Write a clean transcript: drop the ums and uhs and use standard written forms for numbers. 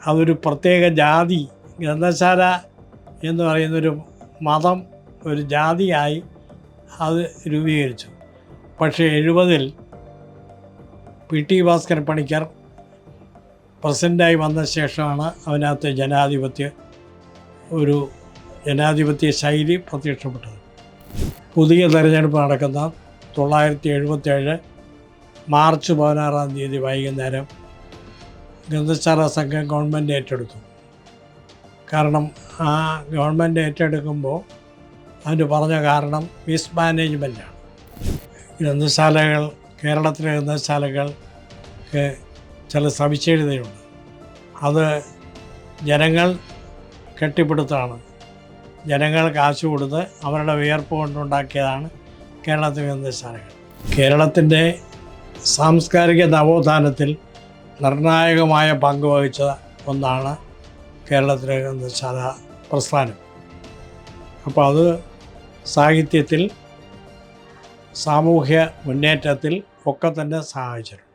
അതൊരു പ്രത്യേക ജാതി, ഗ്രന്ഥശാല എന്ന് പറയുന്നൊരു മതം ഒരു ജാതിയായി അത് രൂപീകരിച്ചു. പക്ഷേ 70-ൽ PT ഭാസ്കരൻ പണിക്കർ പ്രസിഡൻ്റായി വന്ന ശേഷമാണ് അതിനകത്ത് ജനാധിപത്യ ശൈലി പ്രത്യക്ഷപ്പെട്ടത്. പുതിയ തെരഞ്ഞെടുപ്പ് നടക്കുന്ന 1977 മാർച്ച് 16 വൈകുന്നേരം ഗ്രന്ഥശാല സംഘം ഗവൺമെൻറ് ഏറ്റെടുത്തു. കാരണം ആ ഗവൺമെൻറ് ഏറ്റെടുക്കുമ്പോൾ അതിന് പറഞ്ഞ കാരണം മിസ്മാനേജ്മെൻറ്റാണ്. കേരളത്തിലെ ഗ്രന്ഥശാലകൾക്ക് ചില സവിശേഷതയുണ്ട്. അത് ജനങ്ങൾ കെട്ടിപ്പടുത്താണ്. ജനങ്ങൾ കാശ് കൊടുത്ത് അവരുടെ വിയർപ്പ് കൊണ്ടുണ്ടാക്കിയതാണ് കേരളത്തിലെ ഗ്രന്ഥശാലകൾ. കേരളത്തിൻ്റെ സാംസ്കാരിക നവോത്ഥാനത്തിൽ നിർണായകമായ പങ്ക് വഹിച്ച ഒന്നാണ് കേരളത്തിലെ ഗ്രന്ഥശാല പ്രസ്ഥാനം. അപ്പോൾ അത് സാഹിത്യത്തിൽ, സാമൂഹ്യ മുന്നേറ്റത്തിൽ ഒക്കെ തന്നെ സഹായിച്ചിട്ടുണ്ട്.